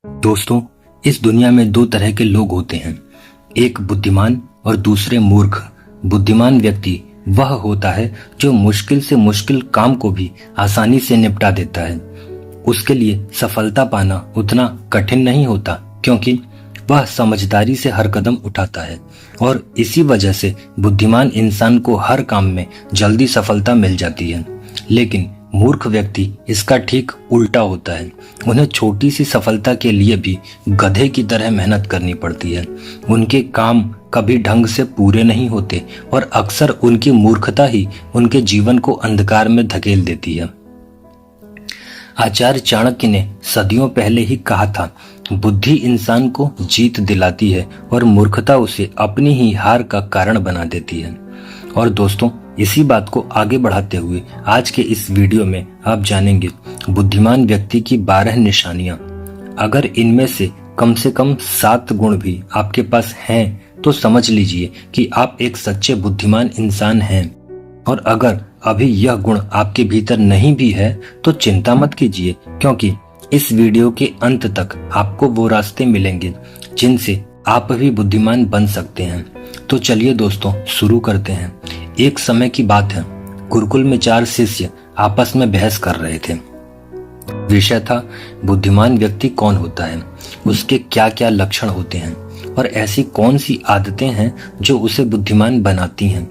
दोस्तों, इस दुनिया में दो तरह के लोग होते हैं, एक बुद्धिमान और दूसरे मूर्ख। बुद्धिमान व्यक्ति वह होता है जो मुश्किल से मुश्किल काम को भी आसानी से निपटा देता है। उसके लिए सफलता पाना उतना कठिन नहीं होता, क्योंकि वह समझदारी से हर कदम उठाता है और इसी वजह से बुद्धिमान इंसान को हर काम में जल्दी सफलता मिल जाती है। लेकिन मूर्ख व्यक्ति इसका ठीक उल्टा होता है। उन्हें छोटी सी सफलता के लिए भी गधे की तरह मेहनत करनी पड़ती है। उनके काम कभी ढंग से पूरे नहीं होते और अक्सर उनकी मूर्खता ही उनके जीवन को अंधकार में धकेल देती है। आचार्य चाणक्य ने सदियों पहले ही कहा था, बुद्धि इंसान को जीत दिलाती है और मूर्खता उसे अपनी ही हार का कारण बना देती है। और दोस्तों, इसी बात को आगे बढ़ाते हुए आज के इस वीडियो में आप जानेंगे बुद्धिमान व्यक्ति की 12 निशानियां। अगर इनमें से कम 7 गुण भी आपके पास हैं तो समझ लीजिए कि आप एक सच्चे बुद्धिमान इंसान हैं। और अगर अभी यह गुण आपके भीतर नहीं भी है तो चिंता मत कीजिए, क्योंकि इस वीडियो के अंत तक आपको वो रास्ते मिलेंगे जिनसे आप भी बुद्धिमान बन सकते हैं। तो चलिए दोस्तों, शुरू करते हैं। एक समय की बात है, गुरुकुल में 4 शिष्य आपस में बहस कर रहे थे। विषय था, बुद्धिमान व्यक्ति कौन होता है, उसके क्या क्या लक्षण होते हैं और ऐसी कौन सी आदतें हैं जो उसे बुद्धिमान बनाती हैं।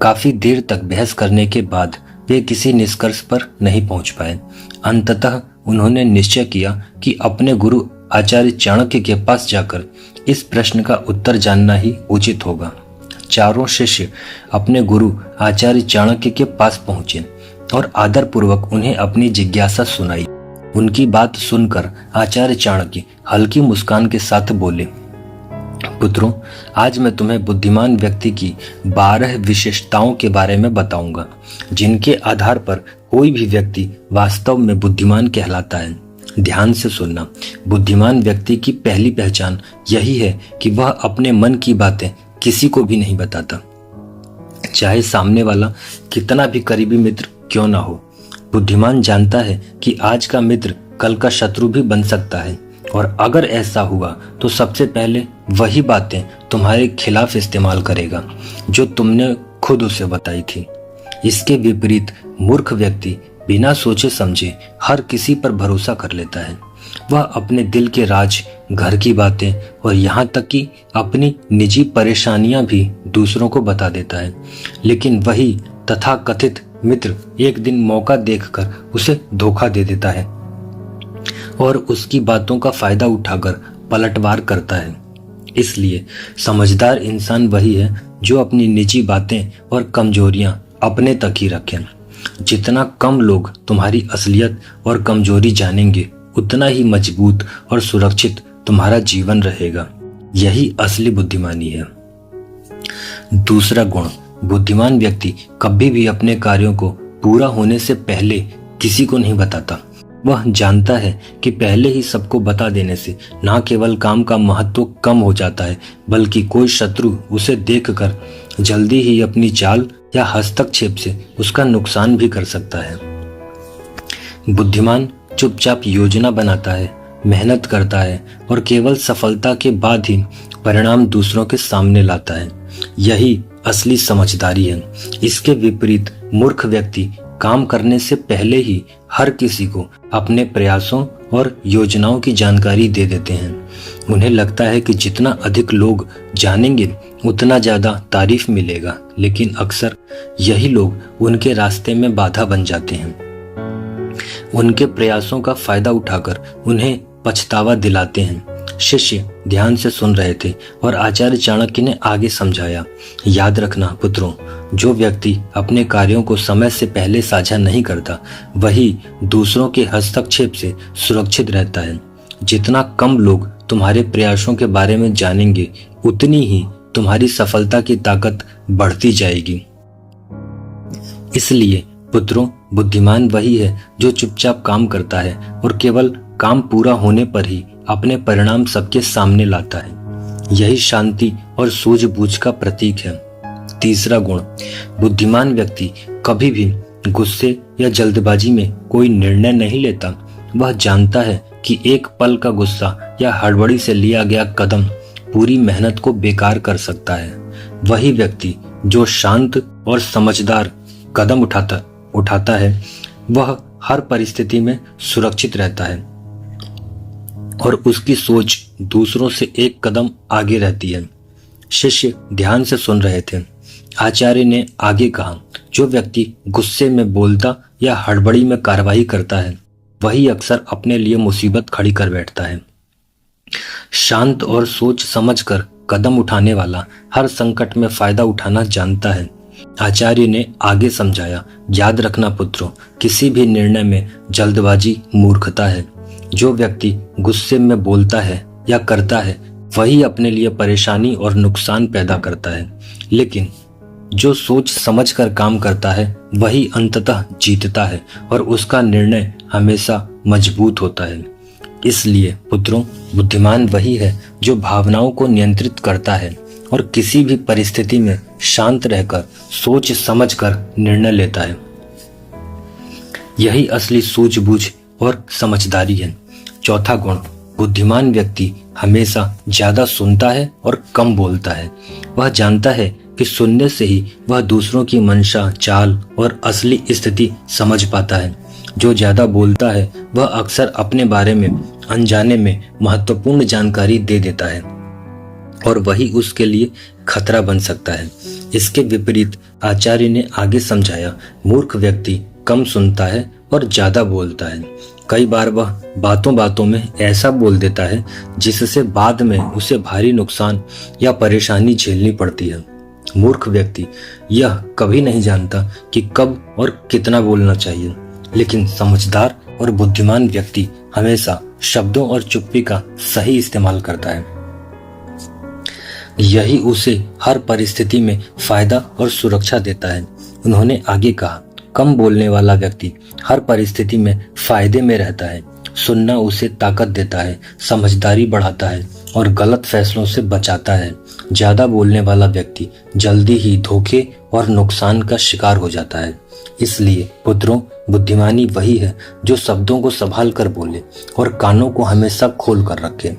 काफी देर तक बहस करने के बाद वे किसी निष्कर्ष पर नहीं पहुंच पाए। अंततः उन्होंने निश्चय किया कि अपने गुरु आचार्य चाणक्य के पास जाकर इस प्रश्न का उत्तर जानना ही उचित होगा। चारों शिष्य अपने गुरु आचार्य चाणक्य के पास पहुंचे और आदर पूर्वक उन्हें अपनी जिज्ञासा सुनाई। उनकी बात सुनकर आचार्य चाणक्य हल्की मुस्कान के साथ बोले, पुत्रों, आज मैं तुम्हें बुद्धिमान व्यक्ति की 12 विशेषताओं के बारे में बताऊंगा, जिनके आधार पर कोई भी व्यक्ति वास्तव में बुद्धिमान कहलाता है। ध्यान से सुनना। बुद्धिमान व्यक्ति की पहली पहचान यही है कि वह अपने मन की बातें किसी को भी नहीं बताता, चाहे सामने वाला कितना भी करीबी मित्र क्यों ना हो। बुद्धिमान जानता है कि आज का मित्र कल का शत्रु भी बन सकता है, और अगर ऐसा हुआ तो सबसे पहले वही बातें तुम्हारे खिलाफ इस्तेमाल करेगा जो तुमने खुद उसे बताई थी। इसके विपरीत मूर्ख व्यक्ति बिना सोचे समझे हर किसी पर भरोसा कर लेता है। वह अपने दिल के राज, घर की बातें और यहाँ तक कि अपनी निजी परेशानियां भी दूसरों को बता देता है। लेकिन वही तथाकथित मित्र एक दिन मौका देखकर उसे धोखा दे देता है और उसकी बातों का फायदा उठाकर पलटवार करता है। इसलिए समझदार इंसान वही है जो अपनी निजी बातें और कमजोरियां अपने तक ही रखें। जितना कम लोग तुम्हारी असलियत और कमजोरी जानेंगे, उतना ही मजबूत और सुरक्षित तुम्हारा जीवन रहेगा। यही असली बुद्धिमानी है। दूसरा गुण, बुद्धिमान व्यक्ति कभी भी अपने कार्यों को पूरा होने से पहले किसी को नहीं बताता। वह जानता है कि पहले ही सबको बता देने से न केवल काम का महत्व कम हो जाता है, बल्कि कोई शत्रु उसे देखकर जल्दी ही अपनी चाल या हस्तक्षेप से उसका नुकसान भी कर सकता है। बुद्धिमान चुपचाप योजना बनाता है, मेहनत करता है और केवल सफलता के बाद ही परिणाम दूसरों के सामने लाता है। यही असली समझदारी है। इसके विपरीत मूर्ख व्यक्ति काम करने से पहले ही हर किसी को अपने प्रयासों और योजनाओं की जानकारी दे देते हैं। उन्हें लगता है कि जितना अधिक लोग जानेंगे उतना ज्यादा तारीफ मिलेगा, लेकिन अक्सर यही लोग उनके रास्ते में बाधा बन जाते हैं। उनके प्रयासों का फायदा उठाकर उन्हें पछतावा दिलाते हैं। शिष्य ध्यान से सुन रहे थे और आचार्य चाणक्य ने आगे समझाया, याद रखना पुत्रों, जो व्यक्ति अपने कार्यों को समय से पहले साझा नहीं करता, वही दूसरों के हस्तक्षेप से सुरक्षित रहता है। जितना कम लोग तुम्हारे प्रयासों के बारे में जानेंगे, उतनी ही तुम्हारी सफलता की ताकत बढ़ती जाएगी। इसलिए पुत्रों, बुद्धिमान वही है जो चुपचाप काम करता है और केवल काम पूरा होने पर ही अपने परिणाम सबके सामने लाता है। यही शांति और सूझबूझ का प्रतीक है। तीसरा गुण, बुद्धिमान व्यक्ति कभी भी गुस्से या जल्दबाजी में कोई निर्णय नहीं लेता। वह जानता है कि एक पल का गुस्सा या हड़बड़ी से लिया गया कदम पूरी मेहनत को बेकार कर सकता है। वही व्यक्ति जो शांत और समझदार कदम उठाता है वह हर परिस्थिति में सुरक्षित रहता है और उसकी सोच दूसरों से एक कदम आगे रहती है। शिष्य ध्यान से सुन रहे थे। आचार्य ने आगे कहा, जो व्यक्ति गुस्से में बोलता या हड़बड़ी में कार्रवाई करता है वही अक्सर अपने लिए मुसीबत खड़ी कर बैठता है। शांत और सोच समझकर कदम उठाने वाला हर संकट में फायदा उठाना जानता है। आचार्य ने आगे समझाया, याद रखना पुत्रों, किसी भी निर्णय में जल्दबाजी मूर्खता है। जो व्यक्ति गुस्से में बोलता है या करता है वही अपने लिए परेशानी और नुकसान पैदा करता है, लेकिन जो सोच समझकर काम करता है वही अंततः जीतता है और उसका निर्णय हमेशा मजबूत होता है। इसलिए पुत्रों, बुद्धिमान वही है जो भावनाओं को नियंत्रित करता है और किसी भी परिस्थिति में शांत रहकर सोच समझकर निर्णय लेता है। यही असली सूझबूझ और समझदारी है। चौथा गुण, बुद्धिमान व्यक्ति हमेशा ज्यादा सुनता है और कम बोलता है। वह जानता है कि सुनने से ही वह दूसरों की मंशा, चाल और असली स्थिति समझ पाता है। जो ज्यादा बोलता है वह अक्सर अपने बारे में अनजाने में महत्वपूर्ण जानकारी दे देता है और वही उसके लिए खतरा बन सकता है। इसके विपरीत आचार्य ने आगे समझाया, मूर्ख व्यक्ति कम सुनता है और ज्यादा बोलता है। कई बार वह बातों बातों में ऐसा बोल देता है जिससे बाद में उसे भारी नुकसान या परेशानी झेलनी पड़ती है। मूर्ख व्यक्ति यह कभी नहीं जानता कि कब और कितना बोलना चाहिए, लेकिन समझदार और बुद्धिमान व्यक्ति हमेशा शब्दों और चुप्पी का सही इस्तेमाल करता है। यही उसे हर परिस्थिति में फायदा और सुरक्षा देता है। उन्होंने आगे कहा, कम बोलने वाला व्यक्ति हर परिस्थिति में फायदे में रहता है। सुनना उसे ताकत देता है, समझदारी बढ़ाता है और गलत फैसलों से बचाता है। ज्यादा बोलने वाला व्यक्ति जल्दी ही धोखे और नुकसान का शिकार हो जाता है। इसलिए पुत्रों, बुद्धिमानी वही है जो शब्दों को संभाल कर बोले और कानों को हमेशा खोल कर रखे।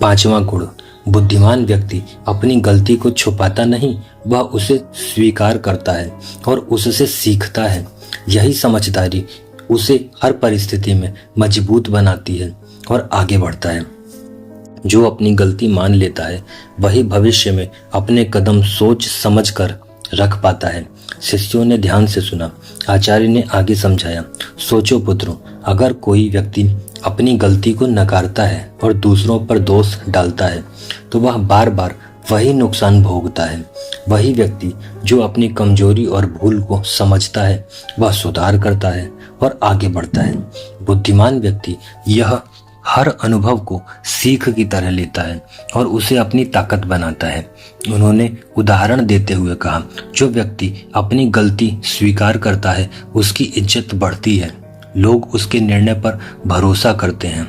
पांचवा गुण, बुद्धिमान व्यक्ति अपनी गलती को छुपाता नहीं, वह उसे स्वीकार करता है और उससे सीखता है। यही समझदारी उसे हर परिस्थिति में मजबूत बनाती है और आगे बढ़ता है। जो अपनी गलती मान लेता है वही भविष्य में अपने कदम सोच समझ कर रख पाता है। शिष्यों ने ध्यान से सुना। आचार्य ने आगे समझाया, सोचो पुत्रों, अगर कोई व्यक्ति अपनी गलती को नकारता है और दूसरों पर दोष डालता है तो वह बार बार वही नुकसान भोगता है। वही व्यक्ति जो अपनी कमजोरी और भूल को समझता है वह सुधार करता है और आगे बढ़ता है। बुद्धिमान व्यक्ति यह हर अनुभव को सीख की तरह लेता है और उसे अपनी ताकत बनाता है। उन्होंने उदाहरण देते हुए कहा, जो व्यक्ति अपनी गलती स्वीकार करता है उसकी इज्जत बढ़ती है, लोग उसके निर्णय पर भरोसा करते हैं।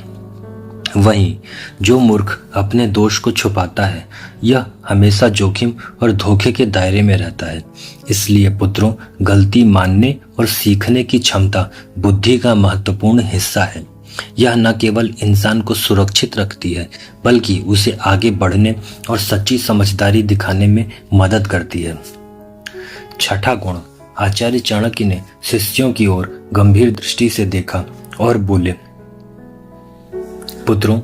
वहीं जो मूर्ख अपने दोष को छुपाता है यह हमेशा जोखिम और धोखे के दायरे में रहता है। इसलिए पुत्रों, गलती मानने और सीखने की क्षमता बुद्धि का महत्वपूर्ण हिस्सा है। यह न केवल इंसान को सुरक्षित रखती है बल्कि उसे आगे बढ़ने और सच्ची समझदारी दिखाने में मदद करती है। छठा गुण, आचार्य चाणक्य ने शिष्यों की ओर गंभीर दृष्टि से देखा और बोले, पुत्रों,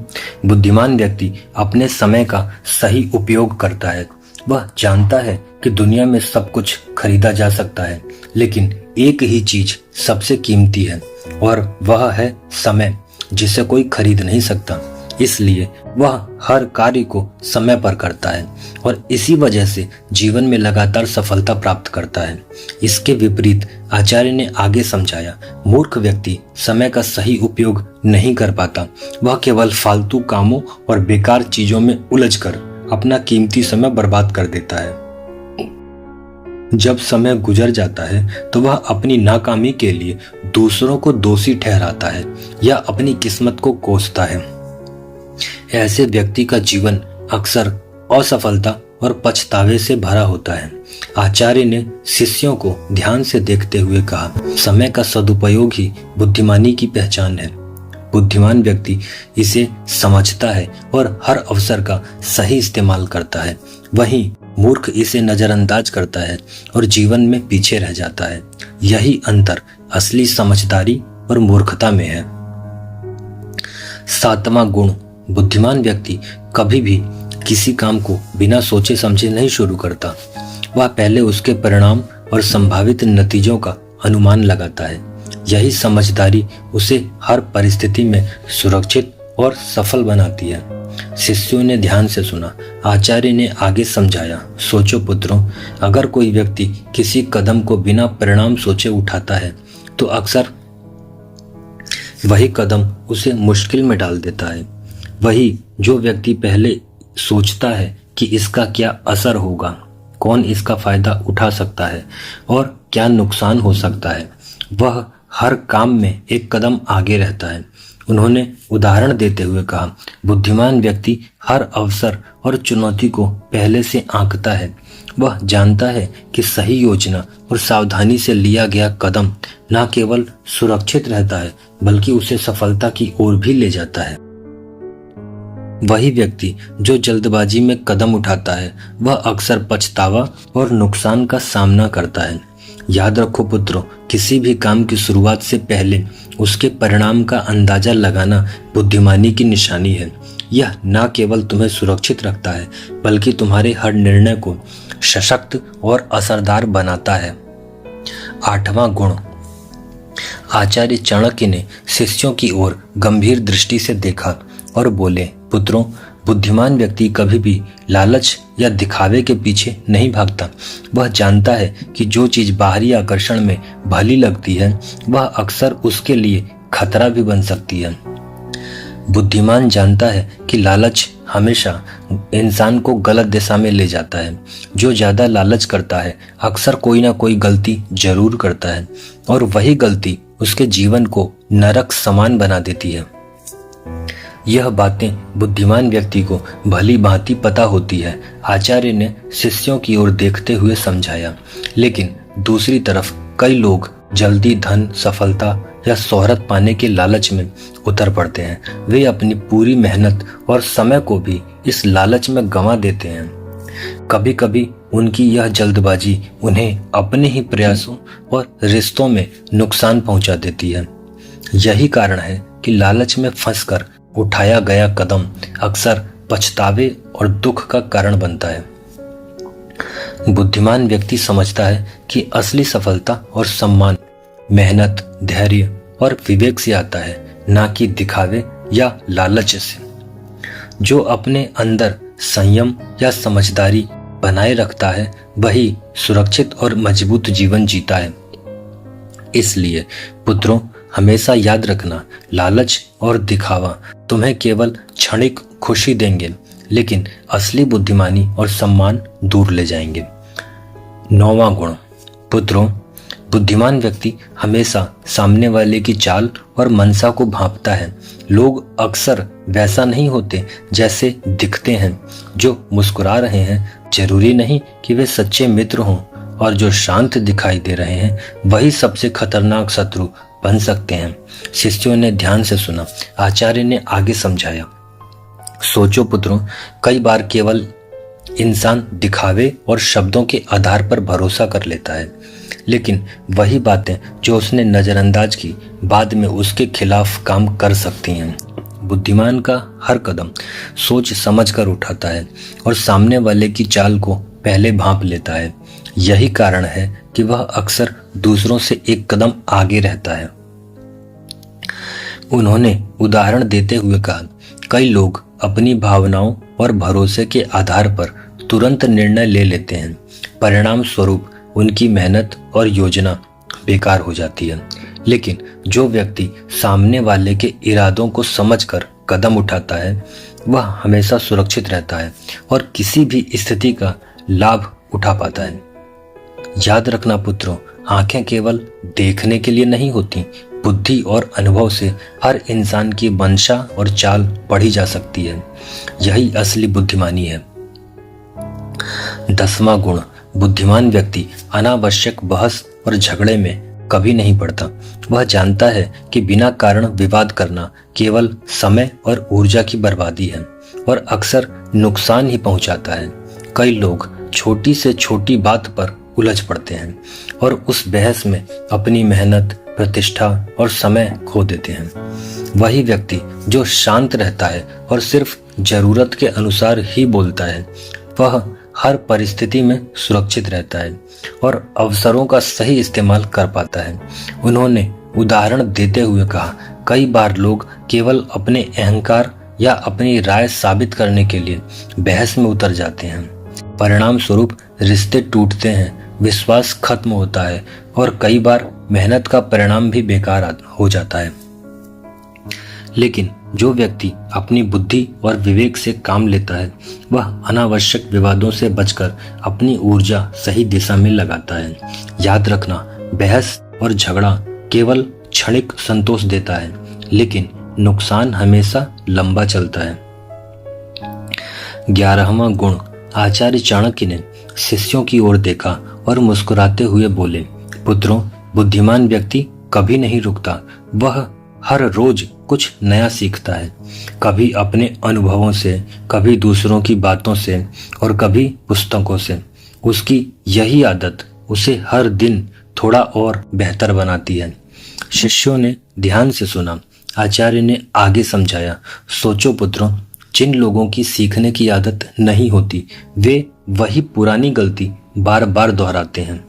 बुद्धिमान व्यक्ति अपने समय का सही उपयोग करता है। वह जानता है कि दुनिया में सब कुछ खरीदा जा सकता है, लेकिन एक ही चीज सबसे कीमती है और वह है समय, जिसे कोई खरीद नहीं सकता। इसलिए वह हर कार्य को समय पर करता है और इसी वजह से जीवन में लगातार सफलता प्राप्त करता है। इसके विपरीत आचार्य ने आगे समझाया, मूर्ख व्यक्ति समय का सही उपयोग नहीं कर पाता। वह केवल फालतू कामों और बेकार चीजों में उलझकर अपना कीमती समय बर्बाद कर देता है। जब समय गुजर जाता है तो वह अपनी नाकामी के लिए दूसरों को दोषी ठहराता है या अपनी किस्मत को कोसता है। ऐसे व्यक्ति का जीवन अक्सर असफलता और पछतावे से भरा होता है। आचार्य ने शिष्यों को ध्यान से देखते हुए कहा, समय का सदुपयोग ही बुद्धिमानी की पहचान है। बुद्धिमान व्यक्ति इसे समझता है और हर अवसर का सही इस्तेमाल करता है। वहीं मूर्ख इसे नजरअंदाज करता है और जीवन में पीछे रह जाता है। यही अंतर असली समझदारी और मूर्खता में है। 7वां गुण, बुद्धिमान व्यक्ति कभी भी किसी काम को बिना सोचे समझे नहीं शुरू करता। वह पहले उसके परिणाम और संभावित नतीजों का अनुमान लगाता है। यही समझदारी उसे हर परिस्थिति में सुरक्षित और सफल बनाती है। शिष्यों ने ध्यान से सुना। आचार्य ने आगे समझाया, सोचो पुत्रों, अगर कोई व्यक्ति किसी कदम को बिना परिणाम सोचे उठाता है तो अक्सर वही कदम उसे मुश्किल में डाल देता है। वही जो व्यक्ति पहले सोचता है कि इसका क्या असर होगा, कौन इसका फायदा उठा सकता है और क्या नुकसान हो सकता है, वह हर काम में एक कदम आगे रहता है। उन्होंने उदाहरण देते हुए कहा, बुद्धिमान व्यक्ति हर अवसर और चुनौती को पहले से आंकता है। वह जानता है कि सही योजना और सावधानी से लिया गया कदम न केवल सुरक्षित रहता है बल्कि उसे सफलता की ओर भी ले जाता है। वही व्यक्ति जो जल्दबाजी में कदम उठाता है वह अक्सर पछतावा और नुकसान का सामना करता है। याद रखो पुत्रों, किसी भी काम की शुरुआत से पहले उसके परिणाम का अंदाजा लगाना बुद्धिमानी की निशानी है। यह न केवल तुम्हें सुरक्षित रखता है बल्कि तुम्हारे हर निर्णय को सशक्त और असरदार बनाता है। 8वां गुण, आचार्य चाणक्य ने शिष्यों की ओर गंभीर दृष्टि से देखा और बोले, पुत्रों, बुद्धिमान व्यक्ति कभी भी लालच या दिखावे के पीछे नहीं भागता। वह जानता है कि जो चीज बाहरी आकर्षण में भली लगती है वह अक्सर उसके लिए खतरा भी बन सकती है। बुद्धिमान जानता है कि लालच हमेशा इंसान को गलत दिशा में ले जाता है। जो ज्यादा लालच करता है अक्सर कोई ना कोई गलती जरूर करता है और वही गलती उसके जीवन को नरक समान बना देती है। यह बातें बुद्धिमान व्यक्ति को भली भांति पता होती है। आचार्य ने शिष्यों की ओर देखते हुए समझाया, लेकिन दूसरी तरफ कई लोग जल्दी धन, सफलता या शोहरत पाने के लालच में उतर पड़ते हैं। वे अपनी पूरी मेहनत और समय को भी इस लालच में गंवा देते हैं। कभी कभी उनकी यह जल्दबाजी उन्हें अपने ही प्रयासों और रिश्तों में नुकसान पहुंचा देती है। यही कारण है कि लालच में फंसकर उठाया गया कदम अक्सर पछतावे और दुख का कारण बनता है। बुद्धिमान व्यक्ति समझता है कि असली सफलता और सम्मान मेहनत, धैर्य और विवेक से आता है, ना कि दिखावे या लालच से। जो अपने अंदर संयम या समझदारी बनाए रखता है वही सुरक्षित और मजबूत जीवन जीता है। इसलिए पुत्रों, हमेशा याद रखना, लालच और दिखावा तुम्हें केवल क्षणिक खुशी देंगे लेकिन असली बुद्धिमानी और सम्मान दूर ले जाएंगे। 9वां गुण, पुत्रों, बुद्धिमान व्यक्ति हमेशा सामने वाले की चाल और मनसा को भांपता है। लोग अक्सर वैसा नहीं होते जैसे दिखते हैं। जो मुस्कुरा रहे हैं जरूरी नहीं कि वे सच्चे मित्र हों और जो शांत दिखाई दे रहे हैं वही सबसे खतरनाक शत्रु बन सकते हैं। शिष्यों ने ध्यान से सुना। आचार्य ने आगे समझाया, सोचो पुत्रों, कई बार केवल इंसान दिखावे और शब्दों के आधार पर भरोसा कर लेता है, लेकिन वही बातें जो उसने नजरअंदाज की बाद में उसके खिलाफ काम कर सकती हैं। बुद्धिमान का हर कदम सोच समझ कर उठाता है और सामने वाले की चाल को पहले भांप लेता है। यही कारण है कि वह अक्सर दूसरों से एक कदम आगे रहता है। उन्होंने उदाहरण देते हुए कहा, कई लोग अपनी भावनाओं और भरोसे के आधार पर तुरंत निर्णय ले लेते हैं। परिणाम स्वरूप उनकी मेहनत और योजना बेकार हो जाती है। लेकिन जो व्यक्ति सामने वाले के इरादों को समझकर कदम उठाता है वह हमेशा सुरक्षित रहता है और किसी भी स्थिति का लाभ उठा पाता है। याद रखना पुत्रों, आंखें केवल देखने के लिए नहीं होती, बुद्धि और अनुभव से हर इंसान की मंशा और चाल पढ़ी जा सकती है। यही असली बुद्धिमानी है। 10वां गुण, बुद्धिमान व्यक्ति अनावश्यक बहस और झगड़े में कभी नहीं पड़ता। वह जानता है कि बिना कारण विवाद करना केवल समय और ऊर्जा की बर्बादी है और अक्सर नुकसान ही पहुंचाता है। कई लोग छोटी से छोटी बात पर उलझ पड़ते हैं और उस बहस में अपनी मेहनत, प्रतिष्ठा और समय खो देते हैं। वही व्यक्ति जो शांत रहता है और सिर्फ जरूरत के अनुसार ही बोलता है, वह हर परिस्थिति में सुरक्षित रहता है और अवसरों का सही इस्तेमाल कर पाता है। उन्होंने उदाहरण देते हुए कहा, कई बार लोग केवल अपने अहंकार या अपनी राय साबित करने के लिए बहस में उतर जाते हैं। परिणाम स्वरूप रिश्ते टूटते हैं, विश्वास खत्म होता है और कई बार मेहनत का परिणाम भी बेकार हो जाता है। लेकिन जो व्यक्ति अपनी बुद्धि और विवेक से काम लेता है, वह अनावश्यक विवादों से बचकर अपनी ऊर्जा सही दिशा में लगाता है। याद रखना, बहस और झगड़ा केवल क्षणिक संतोष देता है, लेकिन नुकसान हमेशा लंबा चलता है। 11वां गुण। आचार्य चाणक्य ने शिष्यों की ओर देखा और मुस्कुराते हुए बोले, पुत्रों, बुद्धिमान व्यक्ति कभी नहीं रुकता। वह हर रोज कुछ नया सीखता है, कभी अपने अनुभवों से, कभी दूसरों की बातों से और कभी पुस्तकों से। उसकी यही आदत उसे हर दिन थोड़ा और बेहतर बनाती है। शिष्यों ने ध्यान से सुना। आचार्य ने आगे समझाया, सोचो पुत्रों, जिन लोगों की सीखने की आदत नहीं होती, वे वही पुरानी गलती बार बार दोहराते हैं,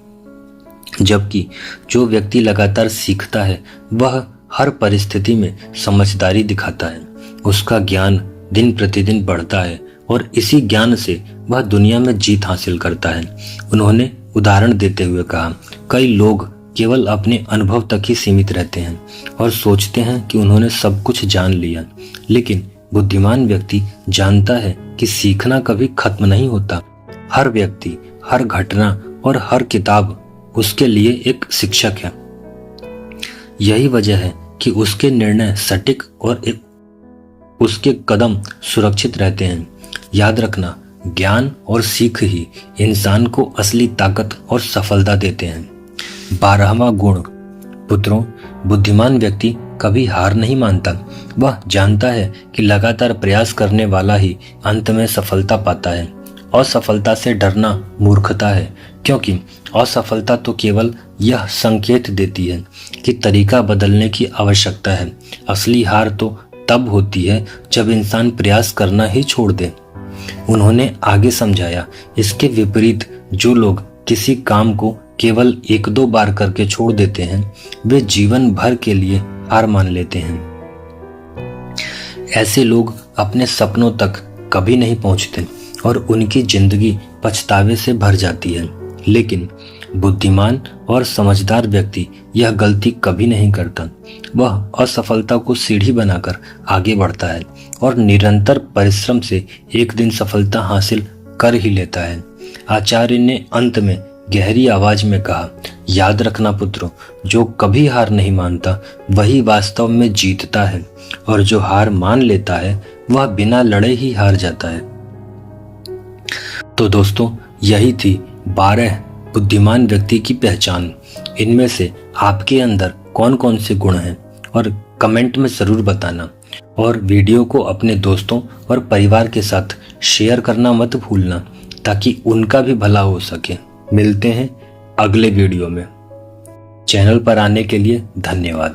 जबकि जो व्यक्ति लगातार सीखता है, वह हर परिस्थिति में समझदारी दिखाता है। उसका ज्ञान दिन प्रतिदिन बढ़ता है और इसी ज्ञान से वह दुनिया में जीत हासिल करता है। उन्होंने उदाहरण देते हुए कहा, कई लोग केवल अपने अनुभव तक ही सीमित रहते हैं और सोचते हैं कि उन्होंने सब कुछ जान लिया, लेकिन बुद्धिमान व्यक्ति जानता है कि सीखना कभी खत्म नहीं होता। हर व्यक्ति, हर घटना और हर किताब उसके लिए एक शिक्षक है। यही वजह है कि उसके निर्णय सटीक और उसके कदम सुरक्षित रहते हैं। याद रखना, ज्ञान और सीख ही इंसान को असली ताकत और सफलता देते हैं। 12वां गुण। पुत्रों, बुद्धिमान व्यक्ति कभी हार नहीं मानता। वह जानता है कि लगातार प्रयास करने वाला ही अंत में सफलता पाता है। असफलता से डरना मूर्खता है, क्योंकि असफलता तो केवल यह संकेत देती है कि तरीका बदलने की आवश्यकता है। असली हार तो तब होती है जब इंसान प्रयास करना ही छोड़ दे। उन्होंने आगे समझाया, इसके विपरीत जो लोग किसी काम को केवल 1-2 बार करके छोड़ देते हैं, वे जीवन भर के लिए हार मान लेते हैं। ऐसे लोग अपने सपनों तक कभी नहीं पहुंचते और उनकी जिंदगी पछतावे से भर जाती है। लेकिन बुद्धिमान और समझदार व्यक्ति यह गलती कभी नहीं करता। वह असफलता को सीढ़ी बनाकर आगे बढ़ता है और निरंतर परिश्रम से एक दिन सफलता हासिल कर ही लेता है। आचार्य ने अंत में गहरी आवाज में कहा, याद रखना पुत्रों, जो कभी हार नहीं मानता वही वास्तव में जीतता है और जो हार मान लेता है वह बिना लड़े ही हार जाता है। तो दोस्तों, यही थी 12 बुद्धिमान व्यक्ति की पहचान। इनमें से आपके अंदर कौन कौन से गुण हैं और कमेंट में जरूर बताना, और वीडियो को अपने दोस्तों और परिवार के साथ शेयर करना मत भूलना, ताकि उनका भी भला हो सके। मिलते हैं अगले वीडियो में। चैनल पर आने के लिए धन्यवाद।